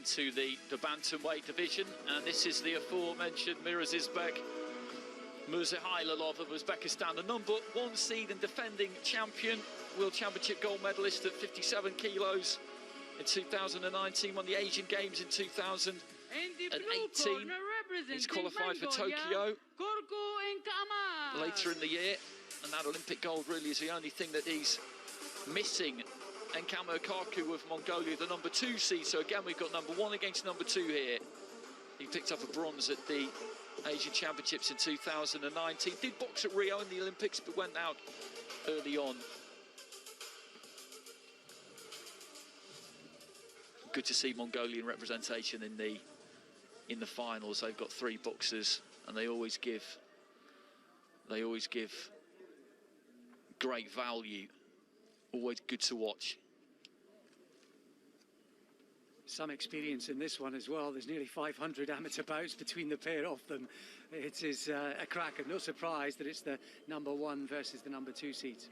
into the bantamweight division, and this is the aforementioned Miraaziz Mirzahalilov of Uzbekistan, the #1 seed and defending champion, World Championship gold medalist at 57 kilos in 2019, won the Asian Games in 2018. He's qualified for Tokyo later in the year, and that Olympic gold really is the only thing that he's missing. And Amar of Mongolia, the #2 seed. So again, we've got #1 against #2 here. He picked up a bronze at the Asian Championships in 2019. Did box at Rio in the Olympics, but went out early on. Good to see Mongolian representation in the finals. They've got 3 boxers, and they always give great value. Always good to watch. Some experience in this one as well. There's nearly 500 amateur bouts between the pair of them. It is a cracker. No surprise that it's the #1 versus the #2 seeds.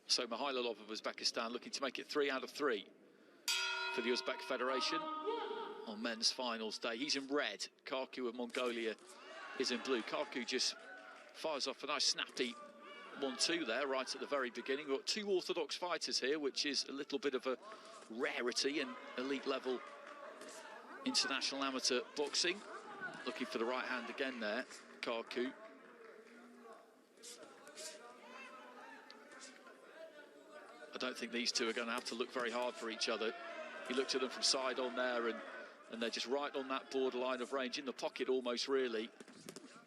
So Mirzahalilov of Uzbekistan looking to make it 3 out of 3 for the Uzbek Federation on men's finals day. He's in red. Karku of Mongolia is in blue. Karku just fires off a nice snappy 1-2 there right at the very beginning. We've got 2 orthodox fighters here, which is a little bit of a rarity in elite level international amateur boxing. Looking for the right hand again there, Karku. I don't think these two are going to have to look very hard for each other. He looked at them from side on there, and they're just right on that borderline of range, in the pocket almost, really.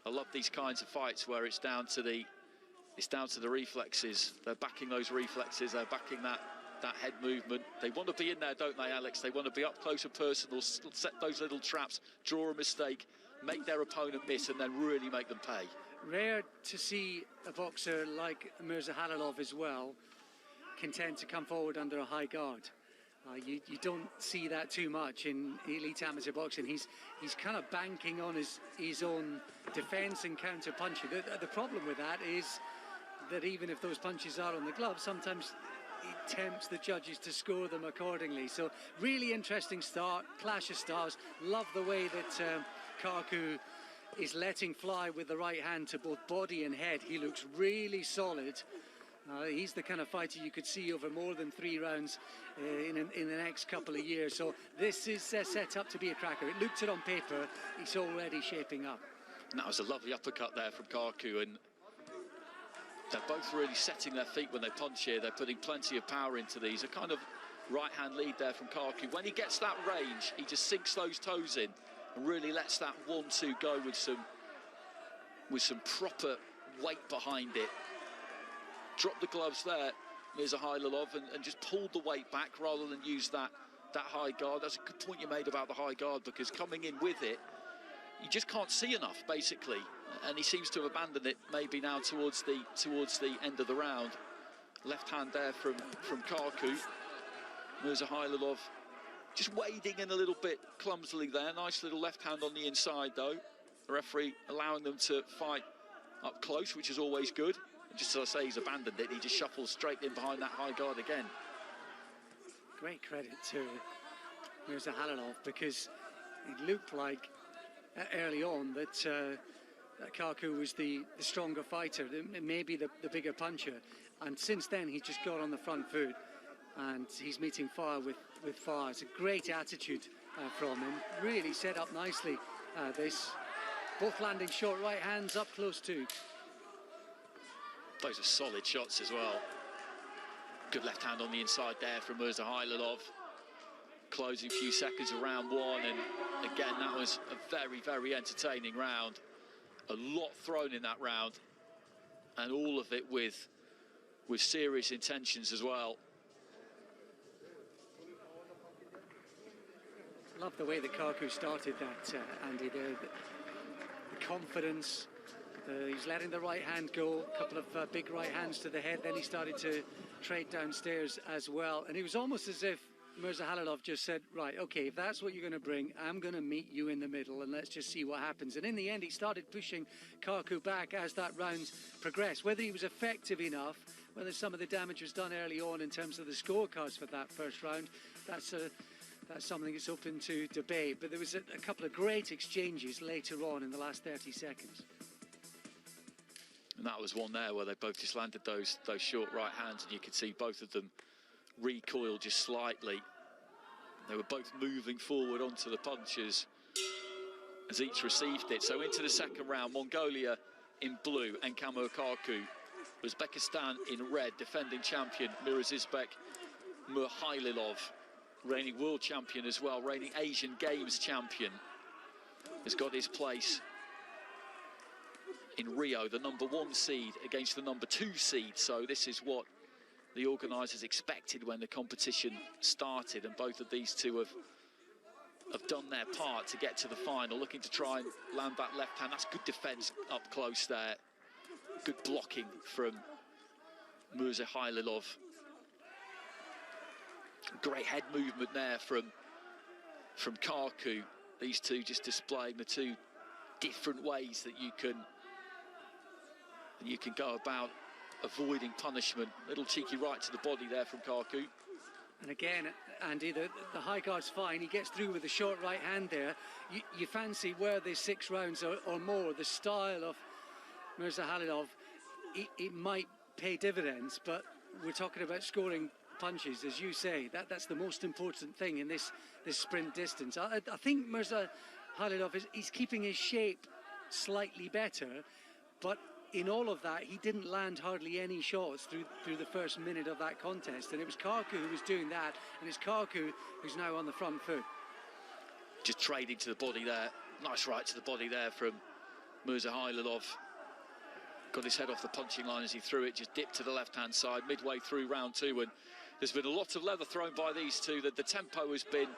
I love these kinds of fights where it's down to the reflexes. They're backing those reflexes, they're backing that head movement. They want to be in there, don't they, Alex? They want to be up close and personal, set those little traps, draw a mistake, make their opponent miss, and then really make them pay. Rare to see a boxer like Mirzahalilov as well content to come forward under a high guard. You don't see that too much in elite amateur boxing. He's kind of banking on his own defence and counter punching. The problem with that is that even if those punches are on the glove, sometimes it tempts the judges to score them accordingly. So really interesting start, clash of styles. Love the way that Karku is letting fly with the right hand to both body and head. He looks really solid. He's the kind of fighter you could see over more than 3 rounds in the next couple of years. So this is set up to be a cracker. It looked it on paper, it's already shaping up. And that was a lovely uppercut there from Karku, and they're both really setting their feet when they punch here. They're putting plenty of power into these. A kind of right-hand lead there from Karku. When he gets that range, he just sinks those toes in and really lets that 1-2 go with some proper weight behind it. Dropped the gloves there, Mirzahalilov, and just pulled the weight back rather than use that high guard. That's a good point you made about the high guard, because coming in with it, you just can't see enough, basically. And he seems to have abandoned it maybe now towards the end of the round. Left hand there from Karku. Mirzahalilov just wading in a little bit clumsily there. Nice little left hand on the inside, though. The referee allowing them to fight up close, which is always good. Just as I say, he's abandoned it. He just shuffles straight in behind that high guard again. Great credit to Mirzahalilov, because it looked like early on that Karku was the stronger fighter, maybe the bigger puncher. And since then, he's just got on the front foot, and he's meeting fire with fire. It's a great attitude from him. Really set up nicely, this. Both landing short right hands up close too. Those are solid shots as well. Good left hand on the inside there from Mirzahalilov. Closing few seconds of round 1, and again, that was a very, very entertaining round. A lot thrown in that round, and all of it with serious intentions as well. Love the way that Karku started that, Andy, the confidence. He's letting the right hand go, a couple of big right hands to the head, then he started to trade downstairs as well. And it was almost as if Mirzahalilov just said, right, okay, if that's what you're going to bring, I'm going to meet you in the middle, and let's just see what happens. And in the end, he started pushing Karku back as that round progressed. Whether he was effective enough whether some of the damage was done early on in terms of the scorecards for that first round, that's something that's open to debate. But there was a couple of great exchanges later on in the last 30 seconds. And that was one there where they both just landed those short right hands, and you could see both of them recoil just slightly. They were both moving forward onto the punches as each received it. So into the second round, Mongolia in blue and Kamu, Uzbekistan in red, defending champion Miraaziz Mirzahalilov, reigning world champion as well, reigning Asian Games champion, has got his place in Rio, the #1 seed against the #2 seed. So this is what the organisers expected when the competition started, and both of these two have done their part to get to the final, looking to try and land that left hand. That's good defence up close there. Good blocking from Mirzahalilov. Great head movement there from Karku. These two just displaying the two different ways that you can go about avoiding punishment. Little cheeky right to the body there from Karku. And again, Andy, the high guard's fine. He gets through with a short right hand there. You fancy where there's 6 rounds or more, the style of Mirzahalilov, it might pay dividends, but we're talking about scoring punches, as you say. That's the most important thing in this sprint distance. I think Mirzahalilov he's keeping his shape slightly better, but in all of that, he didn't land hardly any shots through the first minute of that contest, and it was Karku who was doing that, and it's Karku who's now on the front foot. Just trading to the body there. Nice right to the body there from Mirzahalilov. Got his head off the punching line as he threw it, just dipped to the left-hand side midway through round 2, and there's been a lot of leather thrown by these two. The tempo has been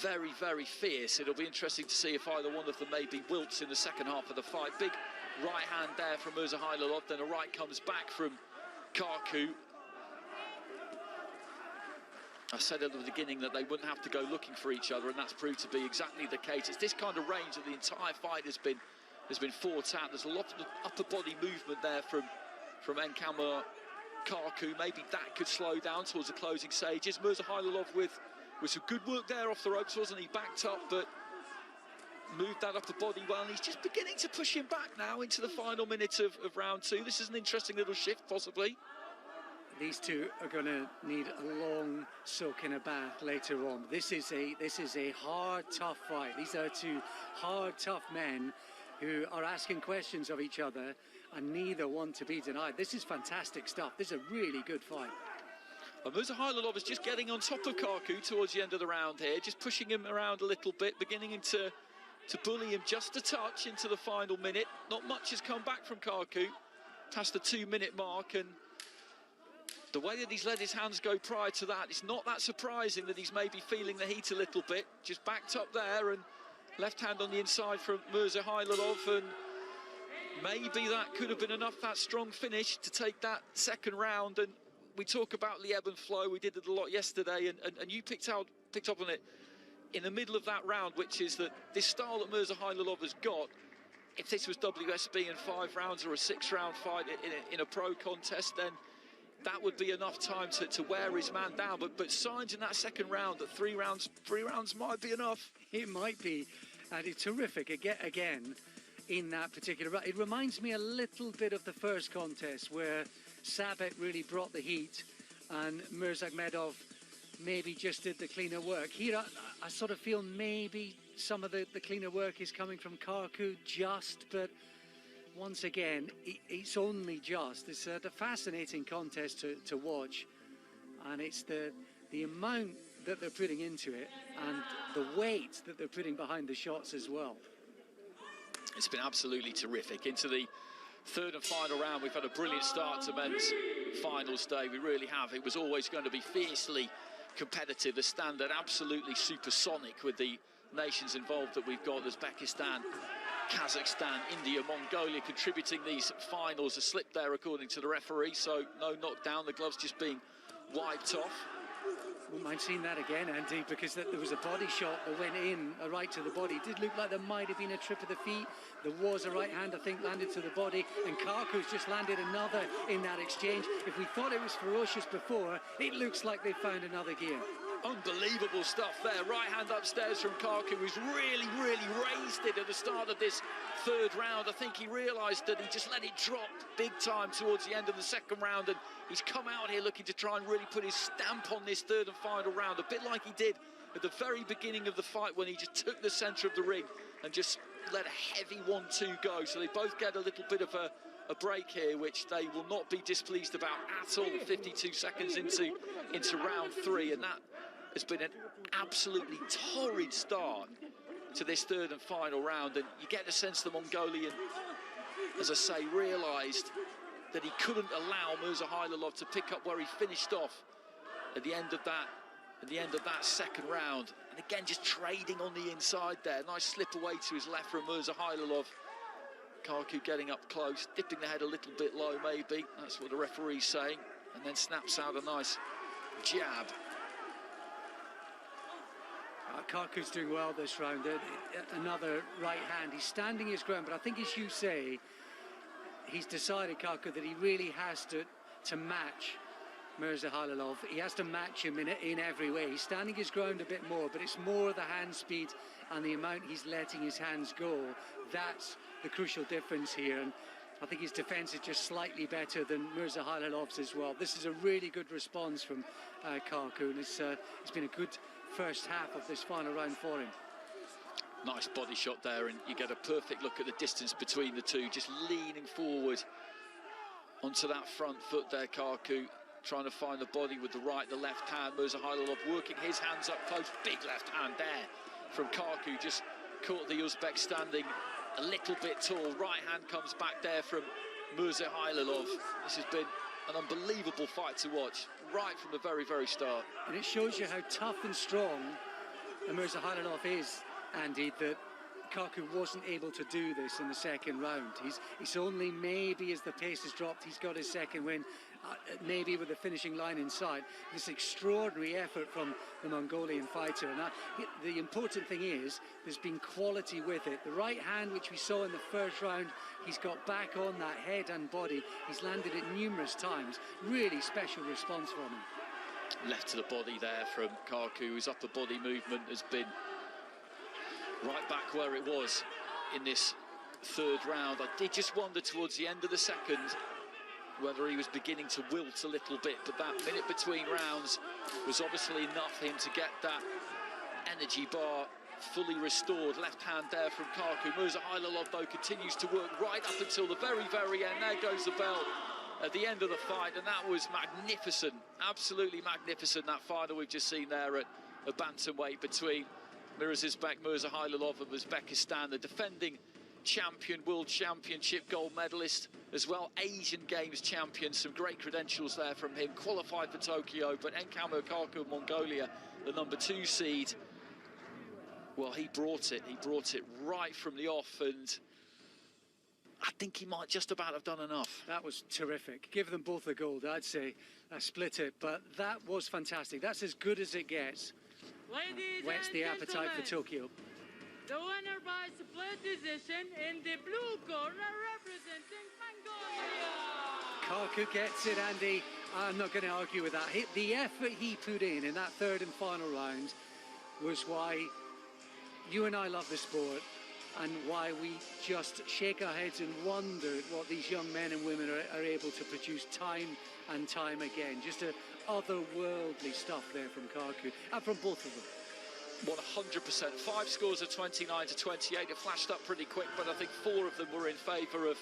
very, very fierce. It'll be interesting to see if either one of them maybe wilts in the second half of the fight. Big right hand there from Mirzahalilov, then a right comes back from Karku. I said at the beginning that they wouldn't have to go looking for each other, and that's proved to be exactly the case. It's this kind of range that the entire fight has been fought out. There's a lot of upper body movement there from Enkamur Karku. Maybe that could slow down towards the closing stages. Mirzahalilov with some good work there off the ropes, wasn't he? Backed up, but moved that upper body well, and he's just beginning to push him back now into the final minute of round 2. This is an interesting little shift, possibly. These two are going to need a long soak in a bath later on. This is a hard, tough fight. These are two hard, tough men who are asking questions of each other, and neither want to be denied. This is fantastic stuff. This is a really good fight. Well, Mirzahalilov is just getting on top of Karku towards the end of the round here, just pushing him around a little bit, beginning to bully him just a touch into the final minute. Not much has come back from Karku past the 2-minute mark, and the way that he's let his hands go prior to that, it's not that surprising that he's maybe feeling the heat a little bit. Just backed up there, and left hand on the inside from Mirzahalilov, and maybe that could have been enough, that strong finish, to take that second round. And we talk about the ebb and flow. We did it a lot yesterday, and you picked up on it in the middle of that round, which is that this style that Mirzahalilov has got, if this was WSB in 5 rounds or a 6-round fight in a pro contest, then that would be enough time to wear his man down. But signs in that second round that 3 rounds might be enough. It might be, and it's terrific again in that particular round. It reminds me a little bit of the first contest where Sabit really brought the heat and Mirzakhmedov maybe just did the cleaner work. Here I sort of feel maybe some of the cleaner work is coming from Karku just, but once again, it's only just. It's a fascinating contest to watch, and it's the amount that they're putting into it and the weight that they're putting behind the shots as well. It's been absolutely terrific. Into the third and final round, we've had a brilliant start to men's finals day. We really have. It was always going to be fiercely competitive. The standard absolutely supersonic with the nations involved that we've got. Uzbekistan, Kazakhstan, India, Mongolia contributing these finals. A slip there according to the referee, so no knockdown. The gloves just being wiped off. Wouldn't mind seeing that again, Andy, because there was a body shot that went in, a right to the body. It did look like there might have been a trip of the feet. There was a right hand, I think, landed to the body, and Karku's just landed another in that exchange. If we thought it was ferocious before, it looks like they found another gear. Unbelievable stuff there. Right hand upstairs from Karku, who's really raised it at the start of this third round. I think he realised that he just let it drop big time towards the end of the second round, and he's come out here looking to try and really put his stamp on this third and final round, a bit like he did at the very beginning of the fight when he just took the centre of the ring and just let a heavy 1-2 go. So they both get a little bit of a break here, which they will not be displeased about at all. 52 seconds into round 3, and that has been an absolutely torrid start to this third and final round. And you get the sense the Mongolian, as I say, realised that he couldn't allow Mirzahalilov to pick up where he finished off at the end of that second round. And again, just trading on the inside there. Nice slip away to his left from Mirzahalilov. Karku getting up close, dipping the head a little bit low maybe. That's what the referee's saying. And then snaps out a nice jab. Karku's doing well this round. Another right hand. He's standing his ground, but I think, as you say, he's decided, Karku, that he really has to match Mirzahalilov. He has to match him in every way. He's standing his ground a bit more, but it's more the hand speed and the amount he's letting his hands go. That's the crucial difference here. And I think his defence is just slightly better than Mirzahalilov's as well. This is a really good response from Karku, and it's been a good first half of this final round for him. Nice body shot there, and you get a perfect look at the distance between the two, just leaning forward onto that front foot there. Karku trying to find the body with the right, the left hand. Mirzahalilov working his hands up close, big left hand there from Karku, just caught the Uzbek standing a little bit tall. Right hand comes back there from Mirzahalilov. This has been an unbelievable fight to watch right from the very start. And it shows you how tough and strong Mirzahalilov is, Andy, that Karku wasn't able to do this in the second round. He's only maybe, as the pace has dropped, he's got his second win, maybe with the finishing line in sight. This extraordinary effort from the Mongolian fighter, and the important thing is there's been quality with it. The right hand, which we saw in the first round, he's got back on that head and body. He's landed it numerous times. Really special response from him. Left to the body there from Karku. His upper body movement has been right back where it was in this third round. I did just wonder towards the end of the second whether he was beginning to wilt a little bit, but that minute between rounds was obviously enough for him to get that energy bar fully restored. Left hand there from Karku. Mirzahalilov, though, continues to work right up until the very end. There goes the bell at the end of the fight, and that was magnificent, absolutely magnificent, that final we've just seen there at a bantamweight between Miraaziz Mirzahalilov of Uzbekistan, the defending champion, world championship gold medalist, as well Asian Games champion. Some great credentials there from him, qualified for Tokyo, but Enkamo Karku of Mongolia, the number 2 seed, well, he brought it right from the off, and I think he might just about have done enough. That was terrific. Give them both the gold, I'd say. Split it, but that was fantastic. That's as good as it gets. Whets the appetite for Tokyo. The winner by split decision in the blue corner, representing Mongolia. Karku gets it, Andy. I'm not going to argue with that. The effort he put in that third and final round was why you and I love the sport, and why we just shake our heads and wonder what these young men and women are able to produce time and time again. Just otherworldly stuff there from Karku, and from both of them. 100%. 5 scores of 29 to 28. It flashed up pretty quick, but I think 4 of them were in favour of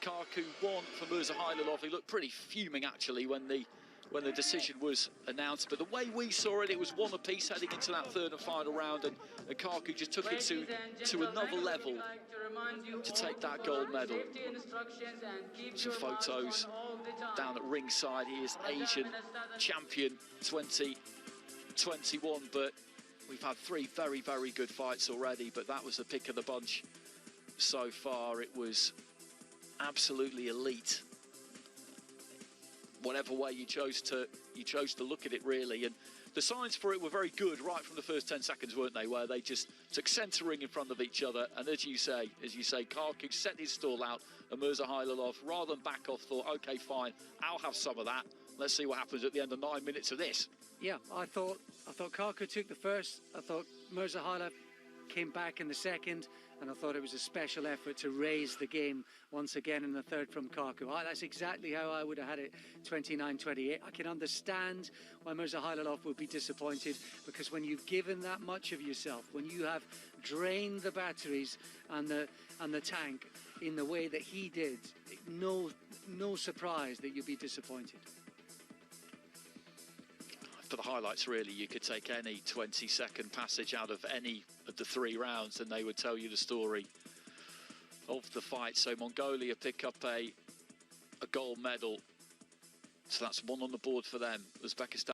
Karku. 1 for Mirzahalilov. He looked pretty fuming, actually, when the decision was announced. But the way we saw it, it was 1 apiece heading into that third and final round, and Karku just took it to another level to take that gold medal. Some photos down at ringside. He is Asian champion 2021, but we've had 3 very good fights already, but that was the pick of the bunch so far. It was absolutely elite. whatever way you chose to look at it, really. And the signs for it were very good right from the first 10 seconds, weren't they? Where they just took centering in front of each other, and as you say, Karku set his stall out, and Mirzahalilov, rather than back off, thought, okay, fine, I'll have some of that. Let's see what happens at the end of 9 minutes of this. Yeah, I thought Karku took the first. I thought Mirzahalilov came back in the second, and I thought it was a special effort to raise the game once again in the third from Karku. That's exactly how I would have had it, 29-28. I can understand why Mirzahalilov would be disappointed, because when you've given that much of yourself, when you have drained the batteries and the tank in the way that he did, no surprise that you'd be disappointed. For the highlights, really, you could take any 20-second passage out of any of the 3 rounds and they would tell you the story of the fight. So Mongolia pick up a gold medal, so that's 1 on the board for them. Uzbekistan